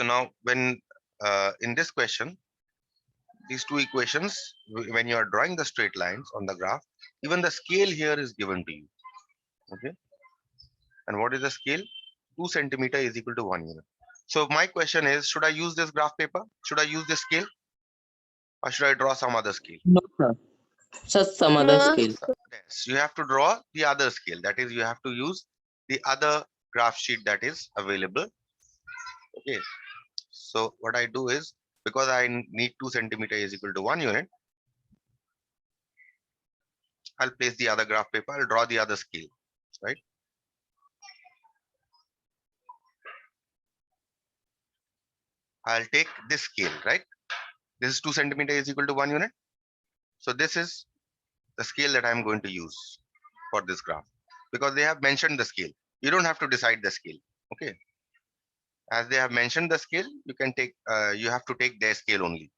So now when in this question, these two equations, when you are drawing the straight lines on the graph, even the scale here is given to you. Okay. And what is the scale? 2 centimeter is equal to 1 unit. So my question is, should I use this graph paper? Should I use this scale? Or should I draw some other scale? No, sir. Just some other No. scale. Yes, you have to draw the other scale. That is, you have to use the other graph sheet that is available. Okay. So what I do is, because I need 2 centimeter is equal to 1 unit, I'll place the other graph paper. I'll draw the other scale, right? I'll take this scale, right? This is 2 centimeter is equal to 1 unit. So this is the scale that I'm going to use for this graph, because they have mentioned the scale. You don't have to decide the scale. Okay. As they have mentioned the scale, you can take, you have to take their scale only.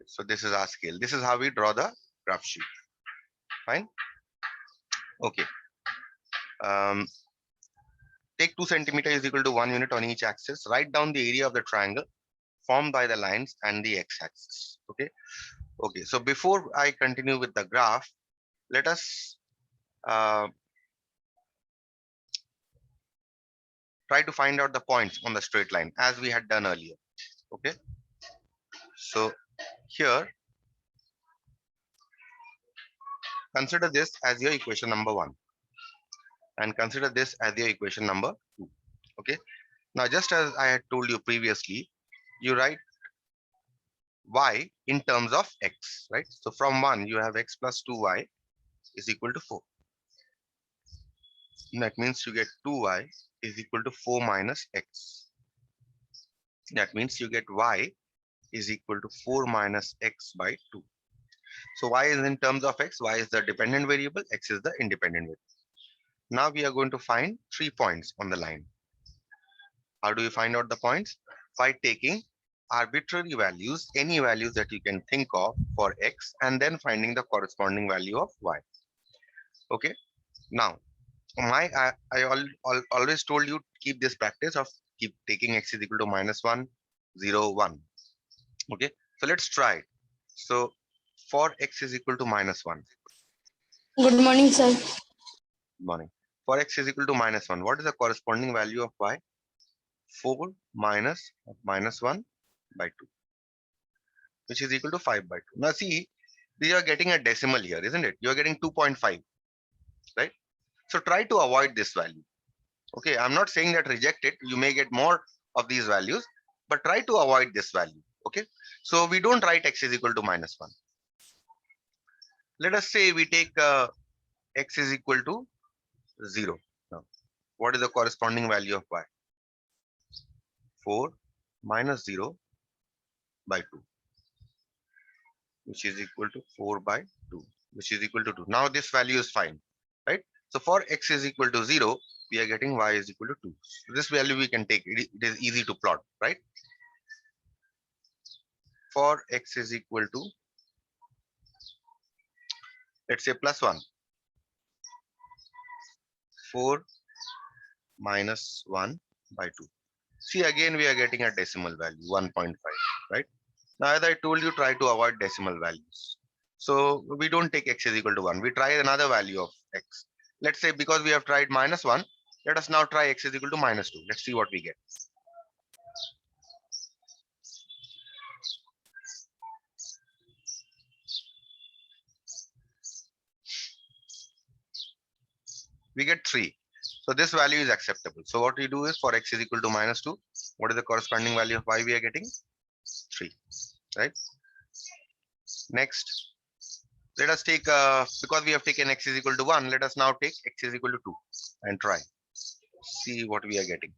So this is our scale. This is how we draw the graph sheet. Fine. Okay. Take 2 centimeter is equal to 1 unit on each axis. Write down the area of the triangle formed by the lines and the x-axis. Okay. Okay. So before I continue with the graph, let us try to find out the points on the straight line as we had done earlier. Okay. So here, consider this as your equation number 1 and consider this as your equation number 2. Okay. Now, just as I had told you previously, you write y in terms of x, right? So from 1, you have x plus 2y is equal to 4. That means you get 2y is equal to 4 minus x. That means you get y is equal to 4 minus x by 2. So y is in terms of x, y is the dependent variable, x is the independent variable. Now we are going to find 3 points on the line. How do you find out the points? By taking arbitrary values, any values that you can think of for x, and then finding the corresponding value of y. Okay. Now, I always told you keep this practice of keep taking x is equal to -1, 0, 1. Okay. So let's try it. So for x is equal to -1. Good morning, sir. Good morning. For x is equal to -1, what is the corresponding value of y? 4 minus -1 by 2, which is equal to 5 by 2. Now see, we are getting a decimal here, isn't it? You are getting 2.5, right? So try to avoid this value. Okay, I'm not saying that reject it. You may get more of these values, but try to avoid this value. Okay, so we don't write x is equal to -1. Let us say we take x is equal to 0. Now, what is the corresponding value of y? 4 minus 0 by 2, which is equal to 4 by 2, which is equal to 2. Now this value is fine, right? So for x is equal to 0, we are getting y is equal to 2. So this value we can take. It is easy to plot, right? For x is equal to, let's say +1. 4 minus 1 by 2. See, again, we are getting a decimal value, 1.5, right? Now, as I told you, try to avoid decimal values. So we don't take x is equal to 1. We try another value of x. Let's say because we have tried -1, let us now try x is equal to -2. Let's see what we get. We get 3. So this value is acceptable. So what we do is for x is equal to -2, what is the corresponding value of y we are getting? 3, right? Next, let us take, because we have taken x is equal to 1, let us now take x is equal to 2 and try. See what we are getting.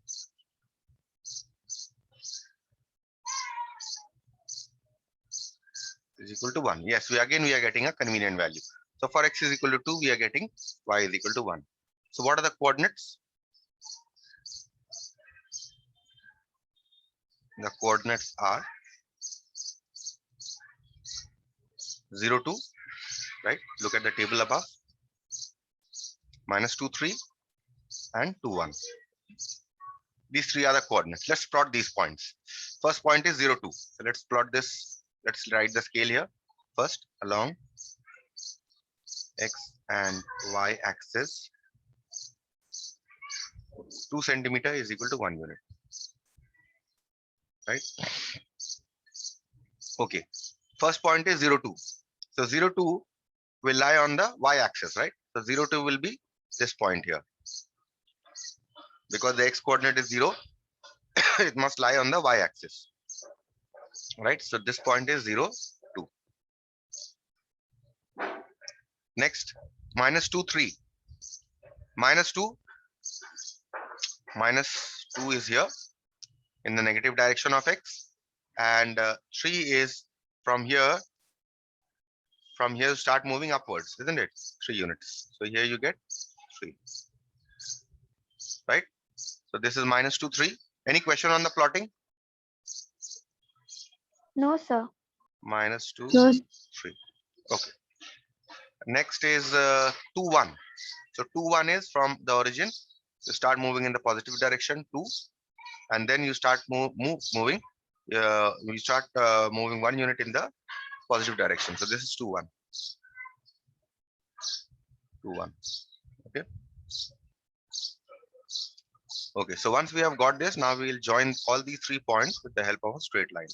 Is equal to 1. Yes, we are getting a convenient value. So for x is equal to 2, we are getting y is equal to 1. So what are the coordinates? The coordinates are 0, 2, right? Look at the table above. -2, 3 and 2, 1. These three are the coordinates. Let's plot these points. First point is 0, 2. So let's plot this. Let's write the scale here. First, along x and y axis, 2 centimeter is equal to 1 unit. Right? Okay. First point is 0, 2. So 0, 2 will lie on the y axis, right? So 0, 2 will be this point here. Because the x coordinate is 0, it must lie on the y axis. Right? So this point is 0, 2. Next, minus 2, 3. Minus 2 is here in the negative direction of x, and 3 is from here start moving upwards, isn't it? 3 units. So here you get 3, right? So this is minus 2, 3. Any question on the plotting? No, sir. Minus 2, No. 3. Okay. Next is 2, 1. So 2, 1 is from the origin. You start moving in the positive direction, 2, and then you start moving. You start moving 1 unit in the positive direction. So this is 2, 1. 2, 1. Okay. Okay. So once we have got this, now we will join all these 3 points with the help of a straight line,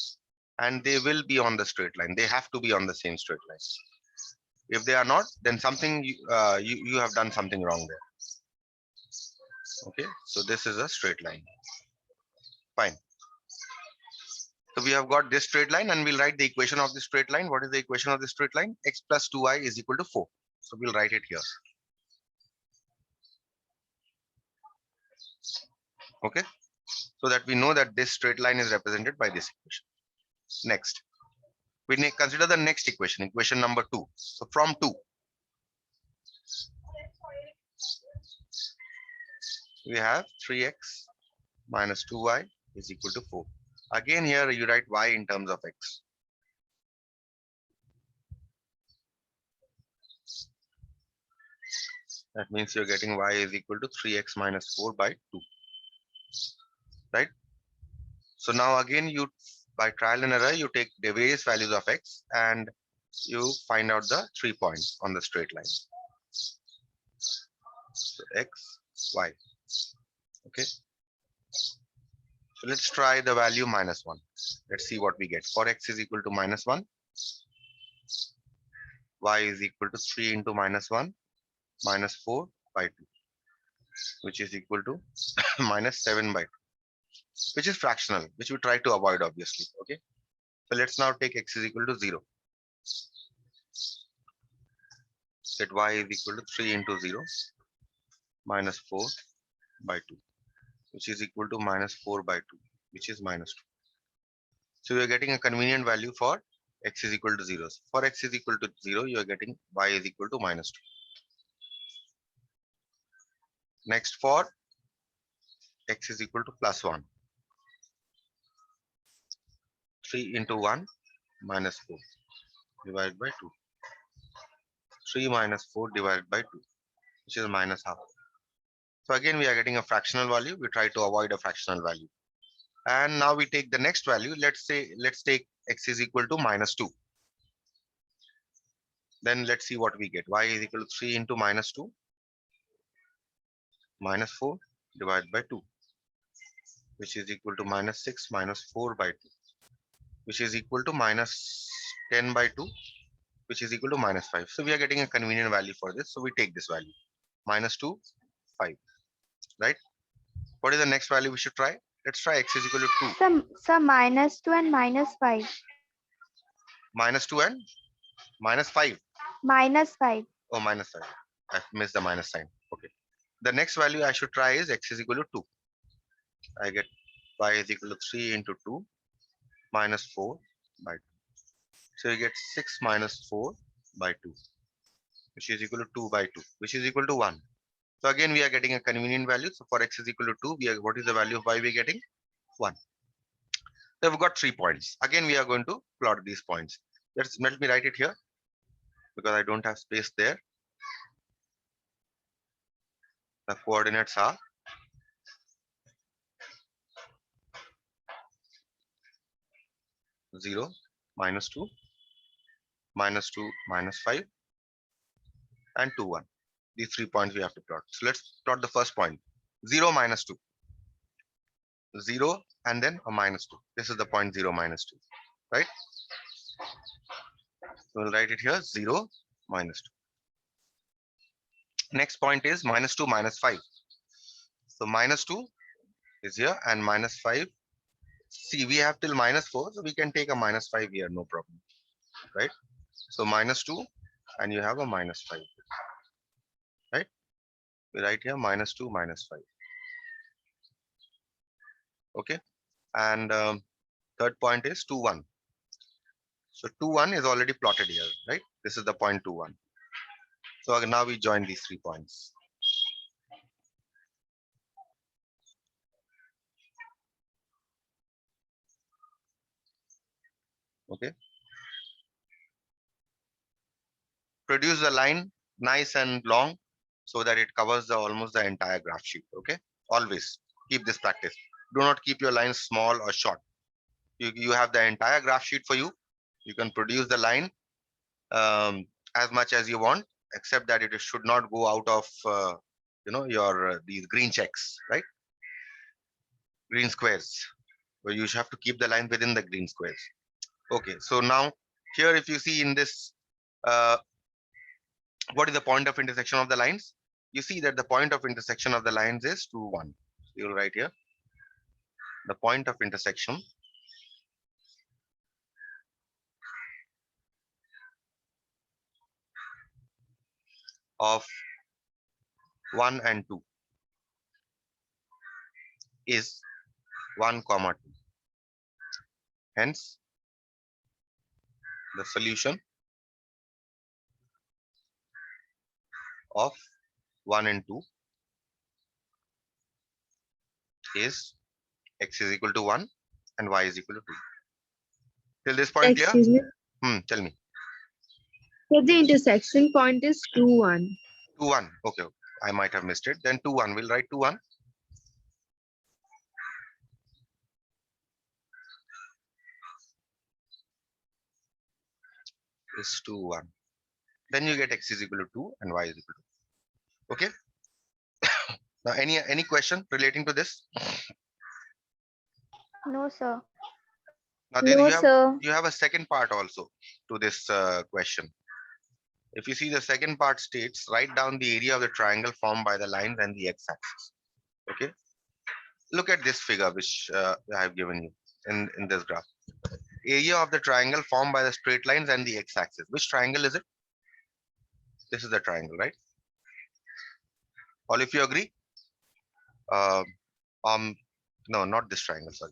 and they will be on the straight line. They have to be on the same straight line. If they are not, then something you have done something wrong there. Okay. So this is a straight line. Fine. So we have got this straight line, and we'll write the equation of the straight line. What is the equation of the straight line? X plus 2y is equal to 4. So we'll write it here. Okay. So that we know that this straight line is represented by this equation. Next, we consider the next equation, equation number 2. So from 2, we have 3x minus 2y is equal to 4. Again, here you write y in terms of x. That means you're getting y is equal to 3x minus 4 by 2. Right? So now again, you by trial and error, you take the various values of x and you find out the 3 points on the straight line. So x, y. Okay. So let's try the value minus 1. Let's see what we get. For x is equal to minus 1, y is equal to 3 into minus 1, minus 4 by 2, which is equal to minus 7 by 2, which is fractional, which we try to avoid, obviously. Okay. So let's now take x is equal to 0. Set y is equal to 3 into 0, minus 4 by 2, which is equal to minus 4 by 2, which is minus 2. So we are getting a convenient value for x is equal to 0. For x is equal to 0, you are getting y is equal to minus 2. Next, for x is equal to plus 1. 3 into 1 minus 4 divided by 2. 3 minus 4 divided by 2, which is minus half. So again, we are getting a fractional value. We try to avoid a fractional value. And now we take the next value. Let's take x is equal to minus 2. Then let's see what we get. Y is equal to 3 into minus 2, minus 4 divided by 2, which is equal to minus 6 minus 4 by 2, which is equal to minus 10 by 2, which is equal to minus 5. So we are getting a convenient value for this. So we take this value, minus 2, 5, right? What is the next value we should try? Let's try x is equal to 2. Sir, minus 2 and minus 5. Minus 2 and minus 5. Minus 5. Oh, minus 5. I missed the minus sign. Okay. The next value I should try is x is equal to 2. I get y is equal to 3 into 2 minus 4 by 2. So you get 6 minus 4 by 2, which is equal to 2 by 2, which is equal to 1. So again, we are getting a convenient value. So for x is equal to 2, what is the value of y we are getting? 1. So we've got 3 points. Again, we are going to plot these points. Let me write it here because I don't have space there. The coordinates are 0, minus 2, minus 2, minus 5, and 2, 1. These 3 points we have to plot. So let's plot the first point. 0, minus 2. 0 and then a minus 2. This is the point 0, minus 2. Right? So we'll write it here 0, minus 2. Next point is minus 2, minus 5. So minus 2 is here and minus 5. See, we have till minus 4, so we can take a minus 5 here, no problem. Right? So minus 2 and you have a minus 5. Right? We write here minus 2, minus 5. Okay. And third point is 2, 1. So 2, 1 is already plotted here, right? This is the point 2, 1. So now we join these 3 points. Okay. Produce the line nice and long so that it covers almost the entire graph sheet. Okay. Always keep this practice. Do not keep your lines small or short. You have the entire graph sheet for you. You can produce the line as much as you want, except that it should not go out of your these green checks, right? Green squares. Where you have to keep the line within the green squares. Okay, so now here if you see in this, what is the point of intersection of the lines? You see that the point of intersection of the lines is 2, 1. You'll write here the point of intersection of 1 and 2 is 1, 2. Hence, the solution of 1 and 2 is x is equal to 1 and y is equal to 2. Till this point clear? Excuse me. Tell me. So the intersection point is 2, 1. 2, 1. Okay, I might have missed it. Then 2, 1. We'll write 2, 1. Is 2, 1. Then you get x is equal to 2 and y is equal to 2. Okay. Now, any question relating to this? No, sir. Now, then No, you have sir. you have a second part also to this question. If you see the second part states, write down the area of the triangle formed by the lines and the x-axis. Okay. Look at this figure which I have given you in this graph. Area of the triangle formed by the straight lines and the x-axis. Which triangle is it? This is the triangle, right? All if you agree? No, not this triangle, sorry.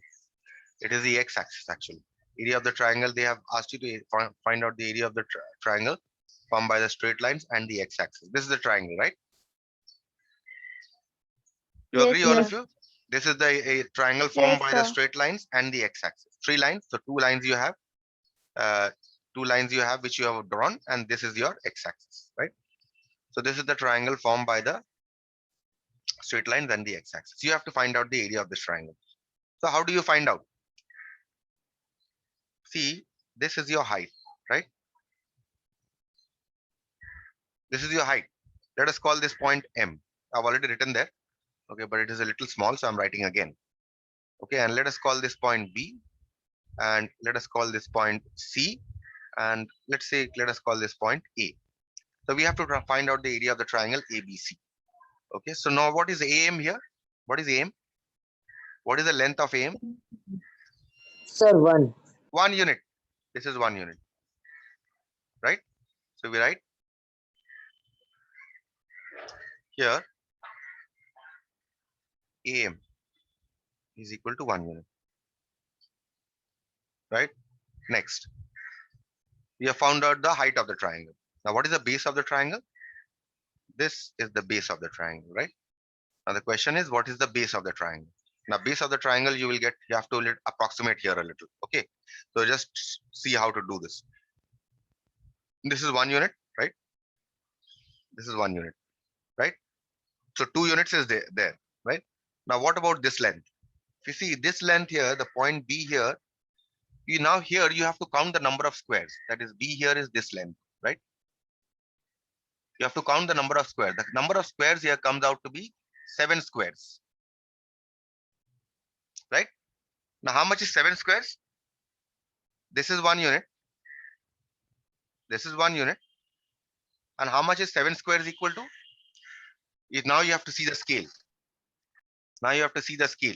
It is the x-axis actually. Area of the triangle, they have asked you to find out the area of the triangle formed by the straight lines and the x-axis. This is the triangle, right? You Yes, agree, all sir. of you? This is a triangle formed Yes, by the sir. straight lines and the x-axis. 3 lines, so 2 lines you have. 2 lines you have which you have drawn, and this is your x-axis, right? So this is the triangle formed by the straight lines and the x-axis. You have to find out the area of this triangle. So how do you find out? See, this is your height, right? This is your height. Let us call this point M. I've already written there. Okay, but it is a little small, so I'm writing again. Okay, and let us call this point B, and let us call this point C, and let us call this point A. So we have to find out the area of the triangle ABC. Okay, so now what is AM here? What is AM? What is the length of AM? Sir, 1. 1 unit. This is 1 unit, right? So we write here AM is equal to 1 unit, right? Next, we have found out the height of the triangle. Now, what is the base of the triangle? This is the base of the triangle, right? Now, the question is, what is the base of the triangle? Now, base of the triangle, you have to approximate here a little. Okay, so just see how to do this. This is 1 unit, right? This is 1 unit, right? So 2 units is there, right? Now, what about this length? If you see this length here, the point B here, You now here you have to count the number of squares. That is, B here is this length, right? You have to count the number of squares. The number of squares here comes out to be 7 squares, right? Now, how much is 7 squares? This is 1 unit. This is 1 unit. And how much is 7 squares equal to? Now you have to see the scale. Now you have to see the scale.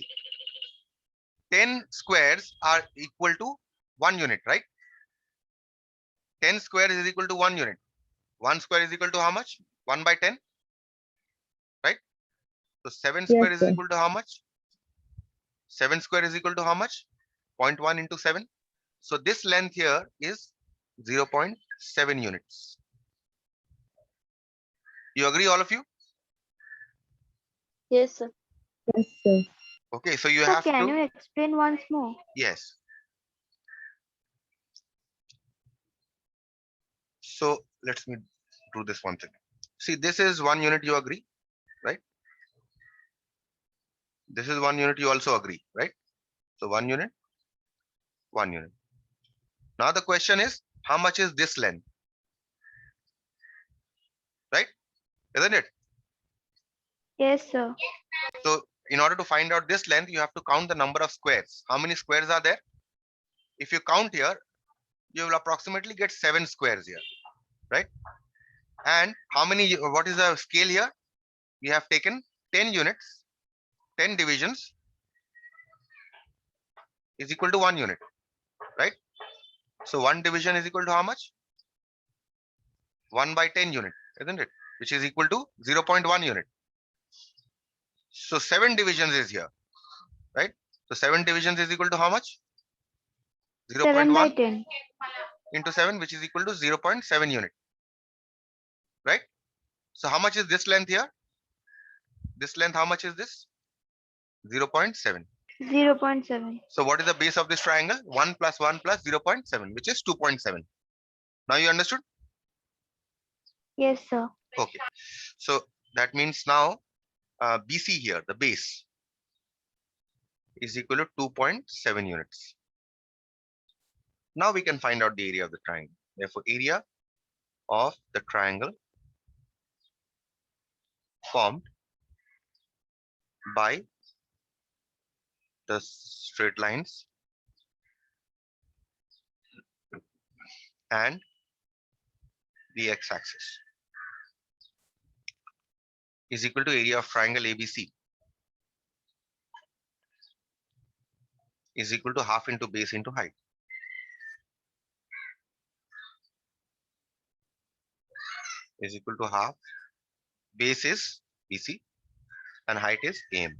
10 squares are equal to 1 unit, right? 10 squares is equal to 1 unit. 1 square is equal to how much? 1 by 10, right? So 7 square is sir. equal to how much? 7 square is equal to how much? 0.1 into 7. So this length here is 0.7 units. You agree, all of you? Yes, sir. Yes, sir. Okay, so you Sir, have can to, you explain once more? yes. So let me do this one thing. See, this is 1 unit, you agree, right? This is 1 unit, you also agree, right? So 1 unit, 1 unit. Now the question is, how much is this length? Right? Isn't it? Yes, sir. So in order to find out this length, you have to count the number of squares. How many squares are there? If you count here, you will approximately get 7 squares here, right? And how many, what is the scale here? We have taken 10 units, 10 divisions is equal to 1 unit, right? So 1 division is equal to how much? 1 by 10 unit, isn't it? Which is equal to 0.1 unit. So 7 divisions is here, right? So 7 divisions is equal to how much? 7 by 0.1 10. into 7, which is equal to 0.7 unit, right? So how much is this length here? This length, how much is this? 0.7. 0.7. So what is the base of this triangle? 1 plus 1 plus 0.7, which is 2.7. Now you understood? Yes, sir. Okay. So that means now BC here, the base, is equal to 2.7 units. Now we can find out the area of the triangle. Therefore, area of the triangle formed by the straight lines and the x-axis is equal to area of triangle ABC is equal to half into base into height. Is equal to half. Base is BC and height is AM.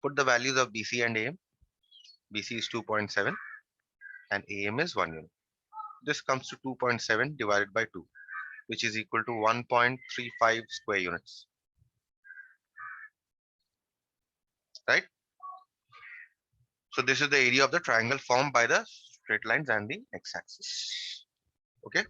Put the values of BC and AM. BC is 2.7 and AM is 1 unit. This comes to 2.7 divided by 2, which is equal to 1.35 square units. Right? So this is the area of the triangle formed by the straight lines and the x-axis. Okay.